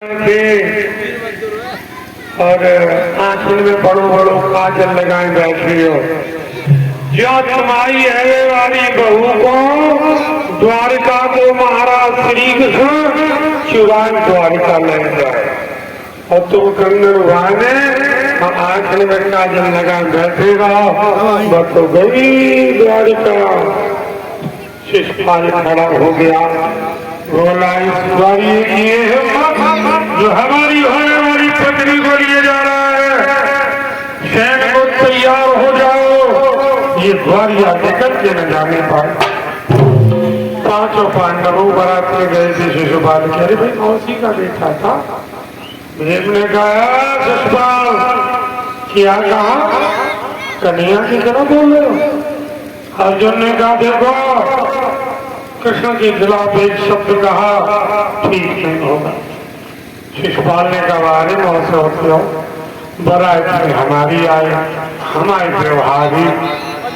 और आंखों में बड़ो बड़ो काजल लगाए बैठी हो। जो तुम्हारी है वाली बहू को द्वारका को महाराज श्री कृष्ण चुरान द्वारका ले जाए और तुम कंगन भाने आंखों में काजल लगाए बैठे रहो। बस तो गई द्वारका। शिषपाल खड़ा हो गया, बोला इस बारी ये जो हमारी होने वाली पत्नी को लिए जा रहा है, सैन को तैयार हो जाओ, ये द्वारिया निकल के न जाने पाए। पांचों पांडवों बारात में गए थे। शिशुपाल कह रहे भाई मौसी का बेटा था। भीम ने कहा शिशुपाल क्या कहा, कन्हैया की तरह बोल रहे हो। अर्जुन ने कहा देखो कृष्ण के खिलाफ एक शब्द कहा ठीक नहीं होगा। शिशुपाल ने कहा अरे मौसे होते हो बरात में हमारी आए, हमारे व्यवहारी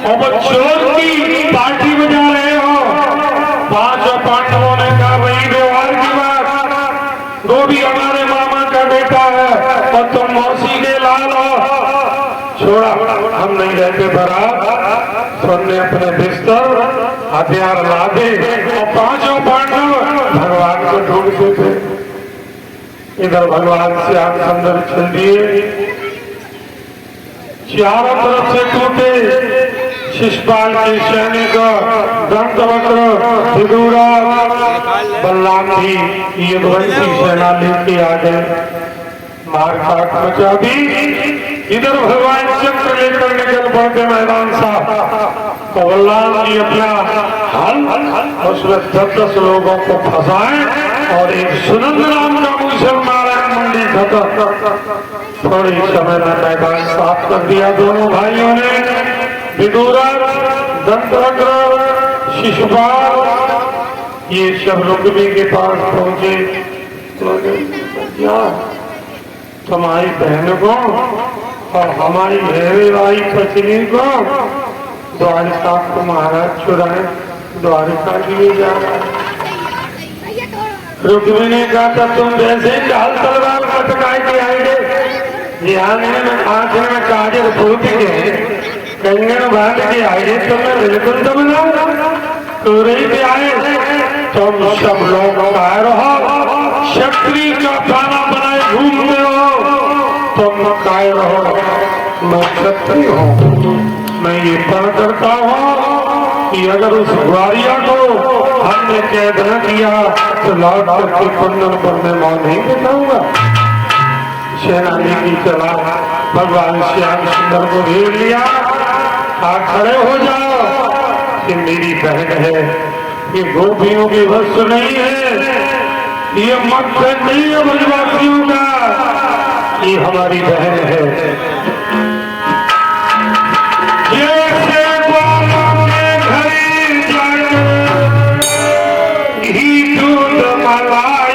और चोर की पार्टी बजा रहे हो। पांचों पांडवों ने कहा वही व्यवहार की बात, वो भी हमारे मामा का बेटा है और तुम मौसी के लाल हो। छोड़ा हम नहीं रहते बारात। सबने अपने बिस्तर हथियार लादे और पांचों पांडव भगवान को ढूंढते थे। इधर भगवान से आप अंदर चल दिए, चारों तरफ से टूटे शिशुपाल के सैनिक दंतवक्र विदुरा बलराम भी ये वंशी सेना लेके आ गए। मार काट मचा दी। इधर भगवान चक्र लेकर निकल पड़ते मैदान सा। तो बलराम जी अपना हल उसमें 10-10 लोगों को फंसाए और एक सुनंद नाम का मुसलमान मंडी खत्म। थोड़ी समय में मैदान साफ कर दिया दोनों भाइयों ने। विदुरा दंतवक्र शिशुपाल ये सब रुक्मी के पास पहुंचे। तुम्हारी बहन को और हमारी हेवे भाई पत्नी को द्वारिका को महाराज चुराए द्वारिका लिए जा रहा है। रुक्मी ने कहा था तुम जैसे ढाल तलवार लटकाए के आएंगे, ध्यान में आंख में काजल फूट के कंगन बांध के आए, तुम्हें बिल्कुल तो बनाओ तो रही भी आए। तुम सब लोग आए रहो, क्षत्रिय का खाना बनाए घूमते हो, तुम काय रहो। मैं क्षत्रिय हूँ, मैं ये पढ़ करता हूँ कि अगर उस ग्वारिया को हमने कैद न किया तो लौट करके कुंदन पर मैं मौन नहीं बिताऊंगा। सेना लेके चला, भगवान श्याम सुंदर को घेर लिया। खड़े हो जाओ कि मेरी बहन है, ये गोपियों की वस्तु नहीं है, ये मकसद नहीं है ब्रजवासियों का, ये हमारी बहन है। जैसे बालों के घर जाकर घी दूध मलाई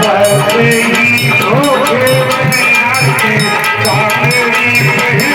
ऐसे ही धोखे में आके कामेरी बहन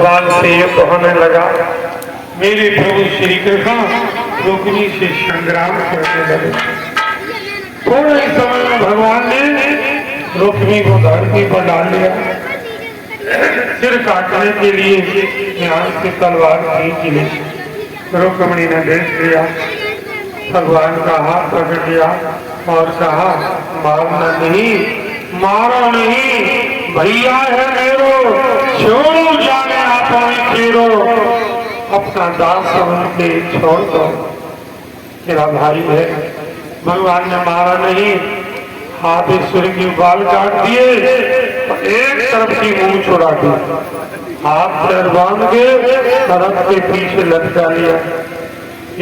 भगवान से ये कहने लगा, मेरे प्रभु श्री कृष्ण रुक्मिणी से संग्राम करने लगे। थोड़े ही समय में भगवान ने रुक्मिणी को धरती पर डाल दिया। सिर काटने के लिए ध्यान से तलवार खींच ली। रुक्मिणी ने देख लिया, भगवान का हाथ पकड़ लिया और कहा, मारना नहीं, मारो नहीं, भैया है मेरो, छोड़ो जाने हाथों में फेरो, अपना दास समझ के छोड़ दो, मेरा भाई है। भगवान ने मारा नहीं, हाथेश्वरी की बाल काट दिए, एक तरफ की मुंह छुड़ा दी, हाथ पैर बांध के तरफ के पीछे लटका लिया।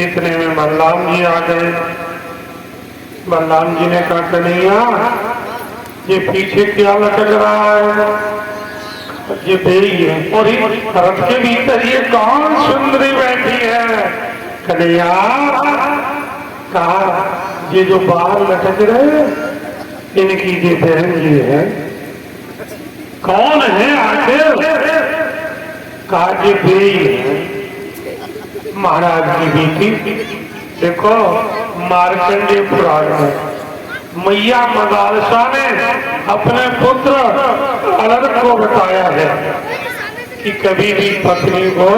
इतने में बलराम जी आ गए। बलराम जी ने कहा, कन्हैया ये पीछे क्या लटक रहा है? ये बेई है और रथ के भीतर ये कौन सुंदरी बैठी है? कन्हैया कहा, ये जो बाल लटक रहे इनकी ये बहन जी है। कौन है आखिर? कहा, ये बेई है, महाराज की बेटी। देखो मार्कंडेय पुराण में मैया मदालसा ने अपने पुत्र अलग को बताया है कि कभी भी पत्नी को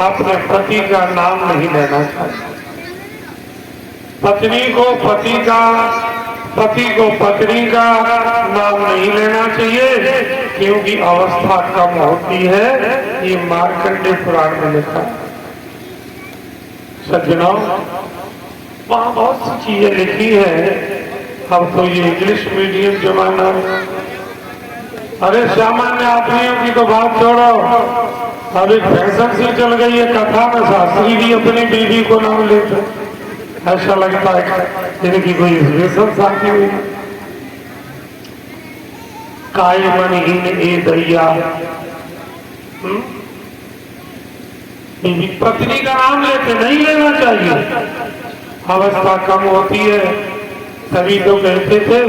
अपने पति का नाम नहीं लेना चाहिए। पत्नी को पति का, पति को पत्नी का नाम नहीं लेना चाहिए, क्योंकि अवस्था कम होती है। ये मार्कंडेय पुराण में लिखा है। सज्जनों, वहाँ बहुत सी चीजें लिखी है। अब तो ये इंग्लिश मीडियम जमाना है। अरे सामान्य आदमियों की तो बात छोड़ो, अब एक फैशन सी चल गई है, कथा में शास्त्री भी अपनी बीवी को नाम लेते, ऐसा लगता है इनकी कोई रेशम शादी हुई। काय मन हीन ए दैया, पत्नी का नाम लेते नहीं लेना चाहिए। अवस्था कम होती है, तभी तो कहते थे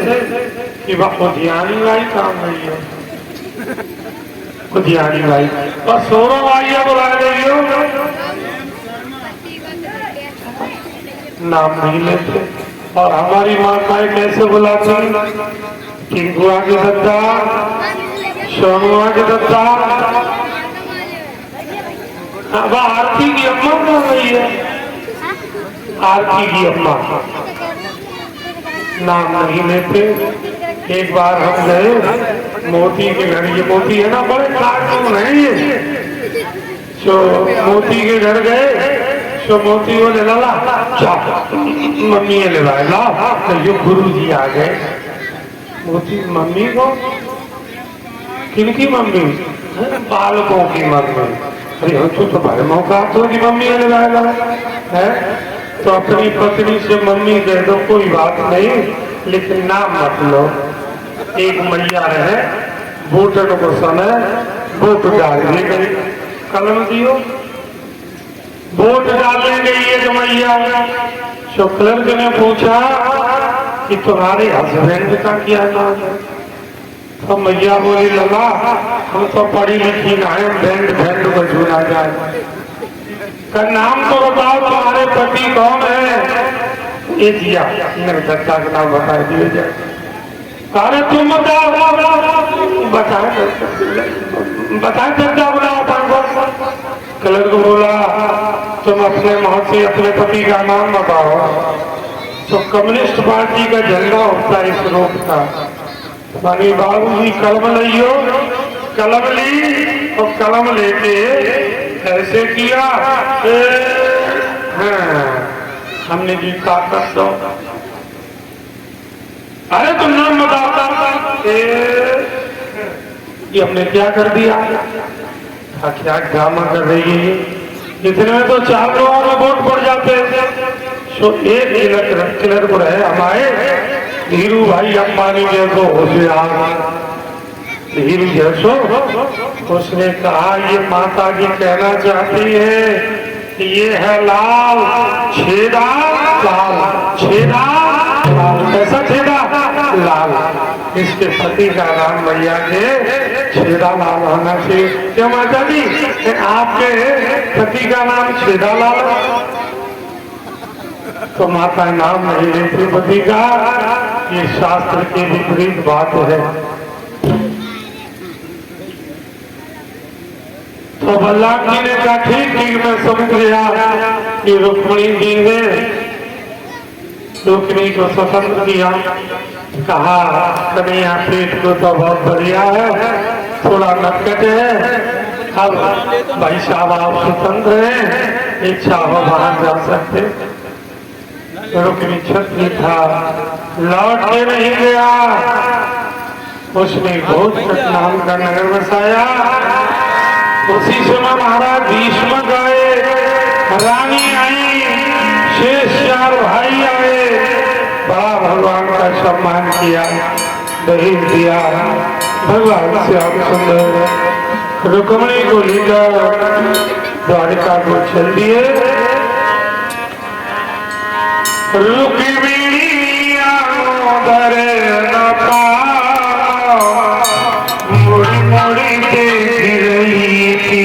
कि वह उद्यानी भाई काम नहीं है, उद्यानी भाई और सोरो भाइया बुला रही हो, नाम नहीं लेते। और हमारी माताएं कैसे बुलाती? टिंकुआ के दद्दा, सोनुआ के दद्दा। अब आरती की अम्मा बोल रही है, आरती की अम्मा नाम नहीं लेते। एक बार हम गए मोती के घर, ये मोती है ना, बड़े कार्टून है ये। तो मोती के घर गए, तो मोती वो ले ला, मम्मी ले ला, तो जो गुरु जी आ गए। मोती मम्मी को, किनकी मम्मी? बालकों की मम्मी। अरे हो तो तुम्हारे मौका तो की मम्मी ले ला है, तो अपनी पत्नी से मम्मी कह दो, कोई बात नहीं, लेकिन नाम मत लो। एक मैया रहे, वोटन को समय वोट डालने गई, कलम दियो, वोट डालने गई एक मैया। तो क्लर्क ने पूछा कि तुम्हारे हस्बैंड का क्या नाम है? तो मैया बोली, लला हम तो पढ़ी लिखी ना है, बैंड बैंड को झूला जाए, का नाम तो बताओ, तुम्हारे पति कौन है? ये दिया मेरे दत्ता का नाम बता दिए जाए। अरे तुम बताओ, बताए दत्ता बताओ। क्लर्क बोला, तुम अपने मुंह से अपने पति का नाम बताओ। तो कम्युनिस्ट पार्टी का झंडा होता है इस रूप का। मानी बाबू जी कलम लियो, कलम ली और कलम लेके ऐसे किया, हमने जी ताकत दो। अरे तुम नाम बताता, ये हमने क्या कर दिया? क्या ड्रामा कर रही है? इतने में तो 4 लोगों में वोट पड़ जाते। तो एक क्लर्क रहे हमारे धीरू भाई अंबानी जैसो होशियार, धीरू जैसो, उसने कहा, ये माता जी कहना चाहती है ये है लाल छेदा, लाल छेदा, लाल कैसा छेदा? लाल। इसके पति का नाम मैया के छेदा लाल होना चाहिए। क्या माता जी आपके पति का नाम छेदा लाल? तो माता नाम नहीं लेती पति का, ये शास्त्र की विपरीत बात है। तो बलराम जी ने कहा ठीक ठीक मैं समझ गया कि रुक्मिणी जी ने रुक्मिणी को स्वतंत्र किया। कहा कन्हैया पेट को तो बहुत बढ़िया है, थोड़ा नटखट है, अब भाई साहब आप स्वतंत्र हैं, इच्छा हो बाहर जा सकते। रुक्मिणी क्षत्रिय था, लौट के नहीं गया, उसने घोषपट नाम का नगर बसाया। उसी समय महाराज भीष्म गए, रानी आई, शेष 4 भाई आए, बड़ा भगवान का सम्मान किया, दहेज दिया। भगवान श्याम सुंदर रुक्मिणी को लेकर द्वारिका को चल दिए। रुक्मिणी दरे न पाओ, मुड़ी मुड़ी देख रही थी।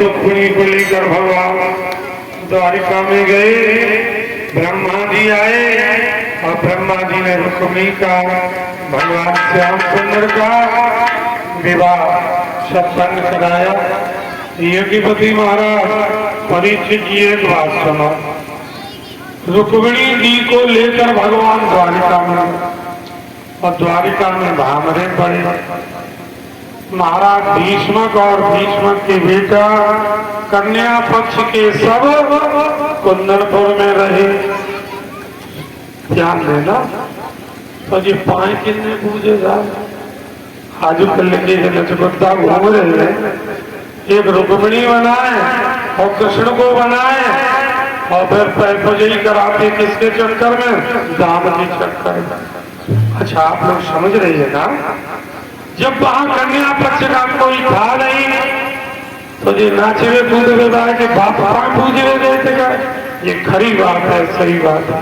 रुक्मिणी को लेकर भगवान द्वारिका में गए। ब्रह्मा जी आए और ब्रह्मा जी ने रुक्मिणी का भगवान श्याम सुंदर का विवाह संपन्न कराया। यज्ञपति महाराज परीक्षित जी एक बात सुनो। रुक्मिणी जी को लेकर भगवान द्वारिका में, और द्वारिका में भामरे पड़े। महाराज भीष्मक और भीष्मक के बेटा कन्या पक्ष के सब कुंदनपुर में रहे। ध्यान देना, तो ये पाए कितने पूजेगा आजू कल के नचबद्दा घूम रहे हैं। एक रुक्मिणी बनाए और कृष्ण को बनाए और फिर पैपजई कराते किसके चक्कर में? दाम के चक्कर में। अच्छा आप लोग समझ रही है ना, जब वहां कन्या पक्ष का कोई था नहीं तो ये नाचे कूदे रहा कि बापा पूजने देते का, ये खरी बात है, सही बात है।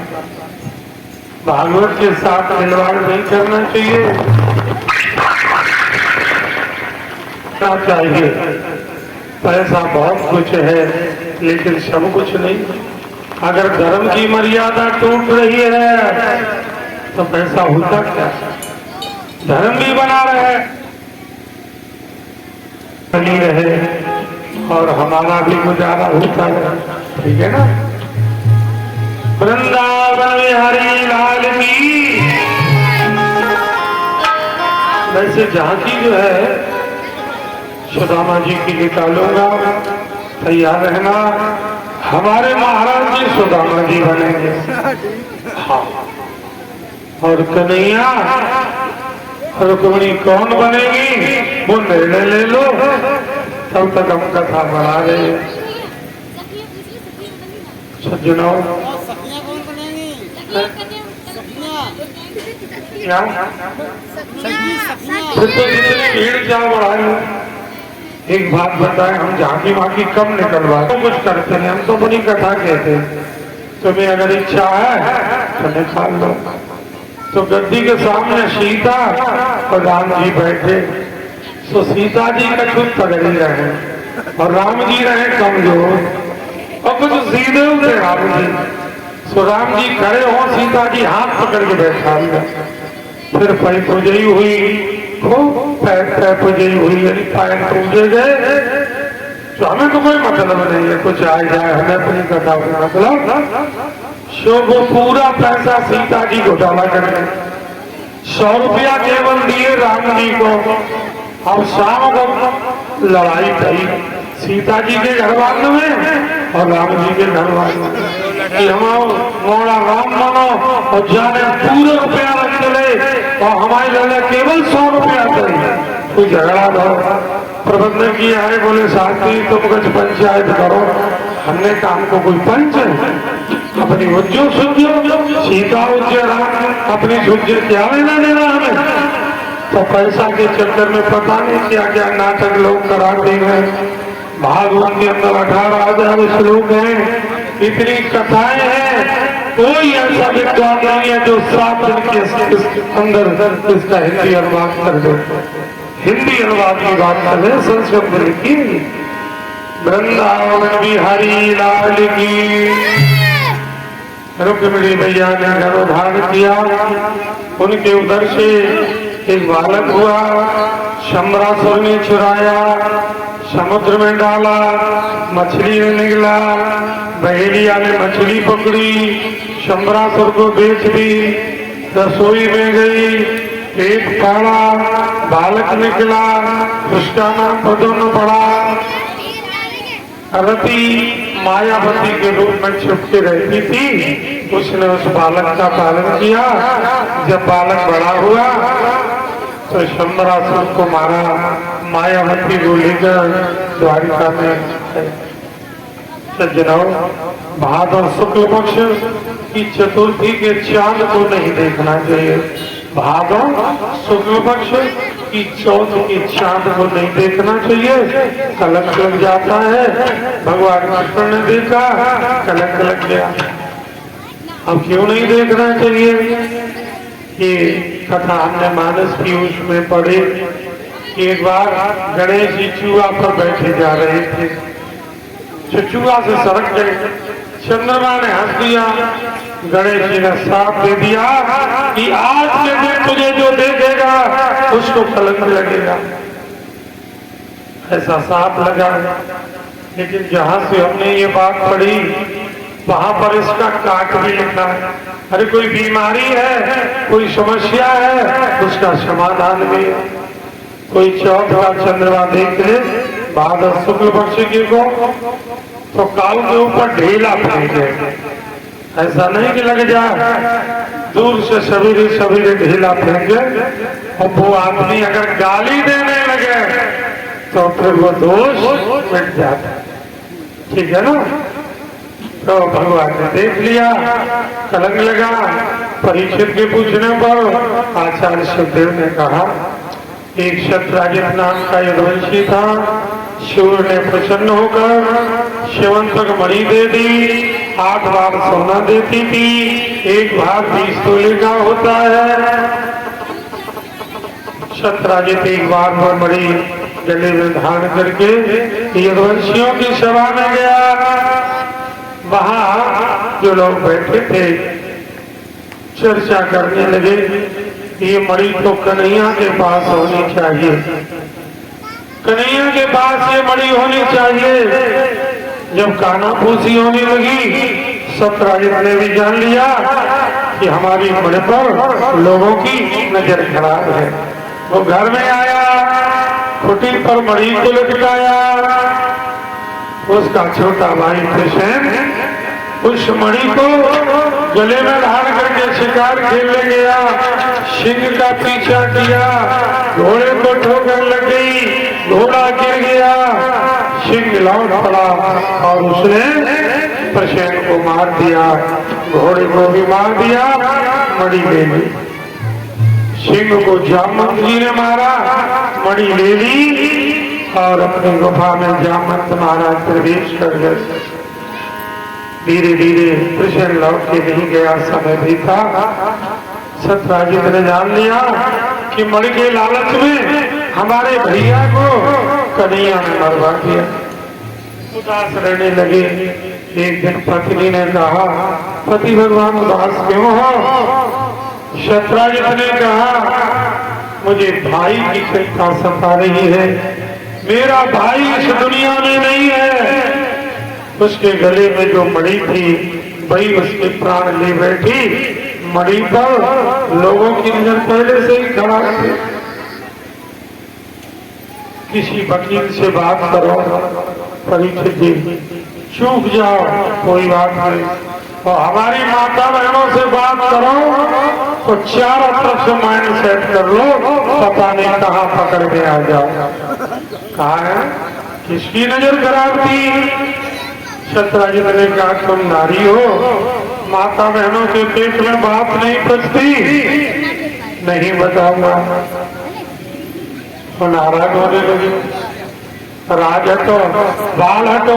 भागवत के साथ खिलवाड़ नहीं करना चाहिए, क्या चाहिए? पैसा बहुत कुछ है लेकिन सब कुछ नहीं। अगर धर्म की मर्यादा टूट रही है तो पैसा होता क्या? धर्म भी बना रहे, बनी रहे और हमारा भी गुजारा होता है, ठीक है ना? वृंदावन हरि लाल की। वैसे झांकी जो है सुदामा जी की निकालूंगा, तैयार रहना। हमारे महाराज जी सुदामा जी बनेंगे, हाँ। और कन्हैया रुक्मिणी कौन बनेगी वो निर्णय ले लो, तब तक हम कथा बढ़ा रहे हैं। सज्जनों क्या फिर तो जितनी भीड़ क्या बढ़ाए। एक बात बताए, हम झांकी माकी कम निकलवाए तो कुछ करते हैं, हम तो बड़ी कथा कहते हैं। तुम्हें अगर इच्छा है तो निकाल लो। तो गद्दी के सामने सीता और राम जी बैठे। तो सीता जी का कुछ तगड़ी रहे और राम जी रहे कमजोर और कुछ सीधे उठे राम जी। तो राम जी खड़े हो, सीता जी हाथ पकड़ के बैठा दिया। फिर पैर पूजई हुई, खूब पैर पूजई हुई, यानी पैर पूजे गए। तो हमें तो कोई मतलब नहीं है, कुछ आ जाए, हमें अपनी कथा का मतलब। सो वो पूरा पैसा सीता जी को डाला करके 100 रुपया केवल दिए राम जी को। और शाम को लड़ाई थी सीता जी के घर वालों में और राम जी के घर वालों में कि हम मोड़ा राम मानो और जाने पूरे रुपया रख चले और हमारे लड़े केवल 100 रुपया चाहिए। कोई झगड़ा दो प्रबंधन किया है, बोले शास्त्री तुम कुछ पंचायत करो। हमने काम को कोई पंच अपनी उज्जो सुज्जो सीता उज्जो राम अपनी सुज्जो क्या लेना देना हमें। तो पैसा के चक्कर में पता नहीं क्या क्या नाटक लोग कराते हैं। भागवत के अंदर 18,000 श्लोक हैं, इतनी कथाएं हैं, कोई ऐसा विद्वान नहीं है जो 7 दिन के अंदर इसका हिंदी अनुवाद कर दे। हिंदी अनुवाद की बात कर रहे, संस्कृत में लिखी। वृंदावन बिहारी लाल की। रुक्मिणी मैया ने गर्भधारण किया, उनके उदर से एक बालक हुआ। शंबरासुर ने चुराया, समुद्र में डाला, मछली में निकला। बहेलिया ने मछली पकड़ी, शंबरासुर को बेच दी। रसोई में गई, पेट फाड़ा, बालक निकला, उसका नाम प्रद्युम्न पड़ा। रति मायावती के रूप में छुपके रहती थी, उसने उस बालक का पालन किया। जब बालक बड़ा हुआ तो शंबरासुर को मारा, मायावती को लेकर द्वारिका में। सज्जनों, भादव शुक्ल पक्ष की चतुर्थी के चांद को नहीं देखना चाहिए। भादव शुक्ल पक्ष की चौथ के चांद को नहीं देखना चाहिए, कलंक लग जाता है। भगवान कृष्ण ने देखा, कलंक लग गया। अब क्यों नहीं देखना चाहिए? ये कथा हमने मानस की उसमें पढ़ी। एक बार गणेश जी चूहा पर बैठे जा रहे थे, चुआ से सरक गए। चंद्रमा ने हंस दिया, गणेश जी ने साफ दे दिया कि आज के दिन तुझे जो देखेगा उसको कलंक लगेगा। ऐसा साफ लगा। लेकिन जहां से हमने ये बात पढ़ी वहां पर इसका काट भी लिखा है। अरे कोई बीमारी है, कोई समस्या है, उसका समाधान भी है। कोई चौथ का चंद्रमा देख ले भादव शुक्ल पक्ष की को तो काल के ऊपर ढेला फेंके। ऐसा नहीं कि लग जाए, दूर से सवेरे सवेरे ढेला फेंके। और वो आदमी अगर गाली देने लगे तो फिर वो दोष मिट जाता। ठीक है ना? तो भगवान ने देख लिया, कलंक लगा। परीक्षित के पूछने पर आचार्य सुखदेव ने कहा, एक शतराजित नाम का यदुवंशी था। शिव ने प्रसन्न होकर शिवंतक मणि दे दी। 8 बार सोना देती थी, 1 भाग 20 तोले का होता है। शतराजित 1 बार पर मणि गले में धारण करके यदुवंशियों की सभा में गया। वहां जो लोग बैठे थे चर्चा करने लगे, ये मणि तो कन्हैया के पास होनी चाहिए, कन्हैया के पास ये मणि होनी चाहिए। जब कानाफूसी होने लगी, शतराजित ने भी जान लिया कि हमारी मणि पर लोगों की नजर खराब है। वो घर में आया, खुटी पर मणि को लटकाया। उसका छोटा भाई कृष्ण उस मणि को गले में धारण करके शिकार खेलने गया। सिंह का पीछा किया, घोड़े को ठोकर लग गई, घोड़ा गिर गया, सिंह लौट पड़ा और उसने प्रसेन को मार दिया। घोड़े को भी मार दिया, मणि ले ली। सिंह को जामवंत जी ने मारा, मणि ले ली और अपनी गुफा में जामवंत महाराज प्रवेश कर गए। धीरे धीरे कृष्ण लौट के नहीं गया, समय भी था। सत्यजित ने जान लिया कि मणि के लालच में हमारे भैया को कन्हैया ने मरवा दिया। उदास रहने लगे। एक दिन पत्नी ने कहा, पति भगवान उदास क्यों हो? सत्यजित ने कहा, मुझे भाई की चिंता सता रही है। मेरा भाई इस दुनिया में नहीं है। उसके गले में जो मणि थी वही उसके प्राण ले बैठी। मणि पर लोगों की नजर पहले से ही खराब थी। किसी वकील से बात करो, परीक्षित जी चूक जाओ कोई बात नहीं, और हमारी माता बहनों से बात करो तो चारों तरफ से माइंड सेट कर लो, पता नहीं कहाँ पकड़ के आ जाओ। कहा है किसकी नजर खराब थी? सत्यजित ने कहा, तुम नारी हो, माता बहनों के पेट में बात नहीं पचती। नहीं बताऊंगा। तो नाराज होने लगी। राज हटो, बाल हटो,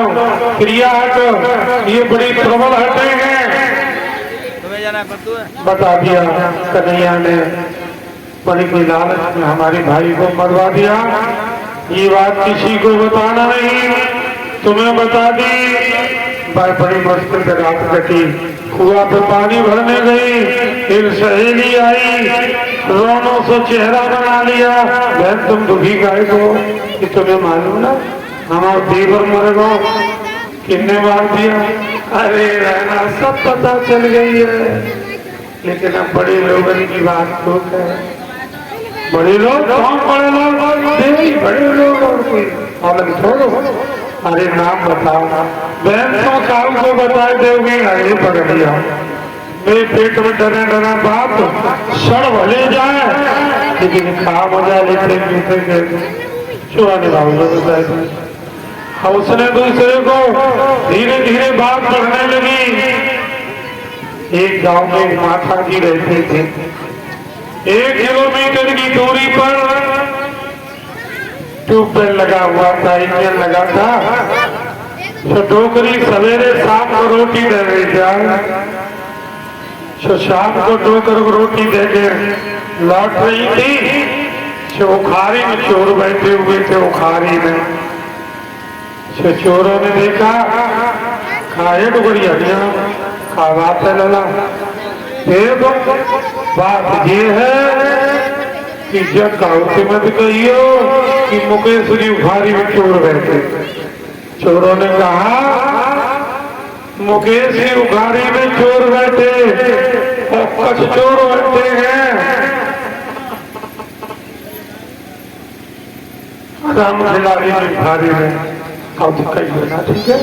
क्रिया हटो, ये बड़ी प्रबल हटेंगे। बता दिया कन्हैया ने, मणि की लालच में हमारे भाई को मरवा दिया। ये बात किसी को बताना नहीं, तुम्हें बता दी। बड़ी मुश्किल से रात कटी। कुआं पे पानी भरने गई, एक सहेली आई, रोनों से चेहरा बना लिया। बहन तुम दुखी गाय को कि तुम्हें मालूम ना हमारा देवर मर गो, किन्ने मार दिया? अरे रहना सब पता चल गई है, लेकिन अब बड़े लोगों की बात तो है। बड़े लोग कौन? बड़े लोग देवी, बड़े लोग और कोई औरत छोड़ो। अरे नाम बताओ। बहन तो काल को बताए दोगी? अरे पकड़ लिया। मेरे पेट में डरे डरा बात सड़ भले जाए, लेकिन खा मजा लेते पीते चुराने बाबू। उसने दूसरे को धीरे धीरे बात बढ़ने लगी। एक गांव में एक माता जी रहते थे। 1 किलोमीटर की दूरी पर ट्यूबवेल लगा हुआ था, इंजन लगा था। तो डोकरी सवेरे शाम को रोटी दे रही थी। तो शाम को डोकर को रोटी दे के लौट रही थी। तो उखारी में चोर बैठे हुए थे। उखारी में तो चोरों ने देखा, खाए डोकरी हटिया खा बात है लला। देखो बात ये है कि जब कहावती मत कहियो कि मुकेश की उखारी में चोर बैठे। चोरों ने कहा, मुकेश की उखारी में चोर बैठे और कुछ चोर बैठे हैं। राम खिलाड़ी में उखारी में अब कई बना, ठीक है।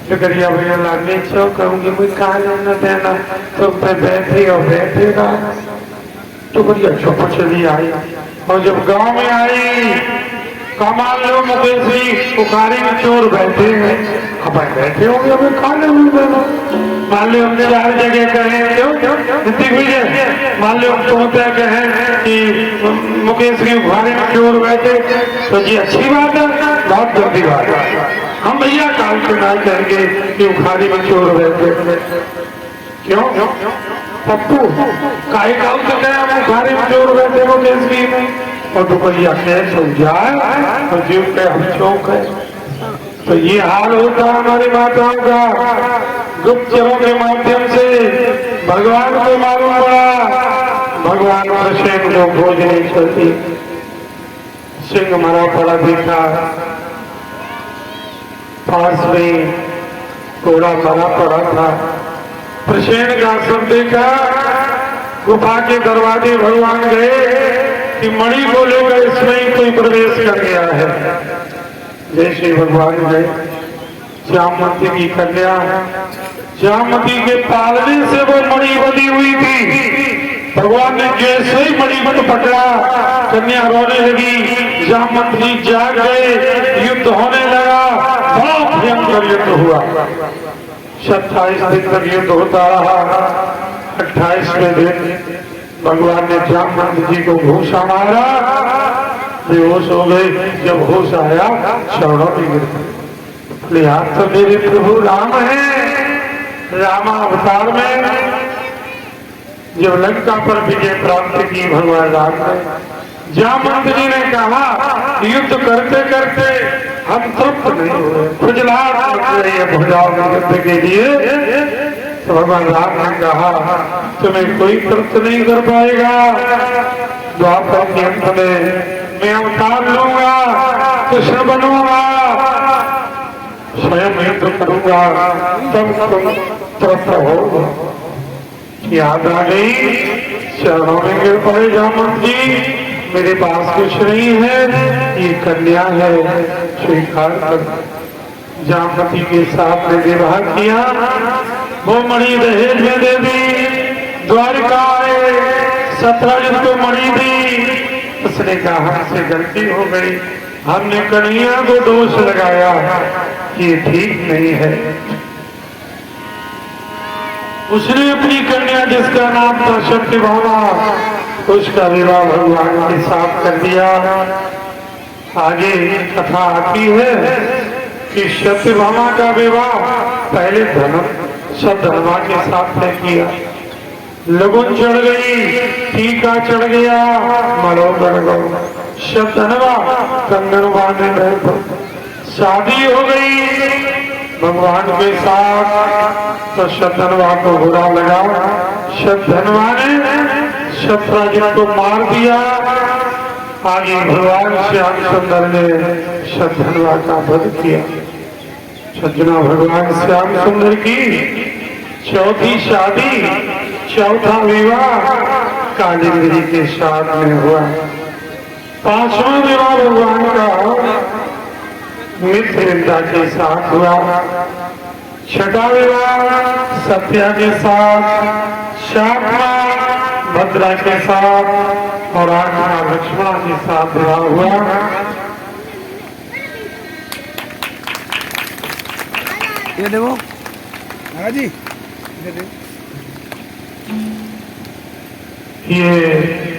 डगरिया भैया लाने चो कहूंगी मुझे कहा लेना देना, तो मैं बैठी और बैठेगा। तो बढ़िया चुप चली आई। और जब गांव में आई, कमाल लो मुकेश जी उखारी में चोर बैठे हैं। अब बैठे होंगे, हमें खा ले मान लो हमने 4 जगह कहे, मान लो हम तोते कहें कि मुकेश की उखारी में चोर बैठे, तो जी अच्छी बात है, बहुत गंदी बात है। हम भैया काल के ना कहेंगे कि उखारी में चोर बैठे। क्यों पप्पू काहे काल से कहे हम उखारी में चोर बैठे मुकेश की? और दुपहिया कैसे हो जाए और जीव के हम चौक है। तो ये हाल होता है हमारी माताओं का। गुप्तचरों के माध्यम से भगवान को मालूम पड़ा, भगवान कृष्ण को खोज नहीं चलती। सिंह मरा पड़ा देखा, पास में घोड़ा मरा पड़ा था। कृष्ण का सब देखा। गुफा के दरवाजे भगवान गए कि मणि को लेकर इसमें ही कोई प्रवेश कर गया है। जैसे भगवान गए, जामवंती की कन्या, जामवंती के पालने से वो मणि बनी हुई थी। भगवान ने जैसे ही मणि को पकड़ा, कन्या रोने लगी। जामवंती जाग गए, युद्ध होने लगा, बहुत भयंकर युद्ध हुआ। 27 दिन तक युद्ध होता रहा। 28वें दिन भगवान ने जामवंत जी को घूसा मारा, बेहोश हो गए। जब होश आया चरणों में गिर गए। तो मेरे प्रभु राम है। रामावतार में जब लंका पर विजय प्राप्त की भगवान राम ने, जामवंत जी ने कहा युद्ध करते करते हम तृप्त नहीं हुए, खुजलाहट मच रही है भुजाओं में युद्ध के लिए। तो भगवान राम ने कहा तुम्हें कोई तृप्त नहीं कर पाएगा। द्वापर के अंत में मैं अवतार लूंगा, कृष्ण बनूंगा, स्वयं युद्ध करूंगा, तब तुम तृप्त हो। याद आ गई, चरणों में गिर पड़े जामवंत जी। मेरे पास कुछ नहीं है, ये कन्या है, स्वीकार कर। जामवती के साथ में विवाह किया, वो मणि दहेज में दे दी। द्वारिका आए, सतराजित को मणि दी। उसने कहा हमसे गलती हो गई, हमने कन्हैया को दोष लगाया, ये ठीक नहीं है। उसने अपनी कन्या जिसका नाम था सत्यभामा, उसका विवाह भगवान के साथ कर दिया। आगे कथा आती है कि सत्यभामा का विवाह पहले सत्यभामा के साथ तय किया। लगन चढ़ गई, टीका चढ़ गया, मलो बढ़ गया। सत्यनवा कंगन बांधे रहे, शादी हो गई भगवान के साथ। तो सत्यनवा को बुरा लगा, सत्यनवा ने सत्यजित को मार दिया। आगे भगवान श्याम सुंदर ने सत्यनवा का वध किया। सज्जना भगवान श्याम सुंदर की चौथी शादी, चौथा विवाह कालिंदी के साथ में हुआ। पांचवा विवाह भगवान का मित्रविंदा के साथ हुआ। छठा विवाह सत्या के साथ, सातवां भद्रा के साथ और आठवां लक्ष्मण के साथ विवाह हुआ। ये देखो हाँ जी, ये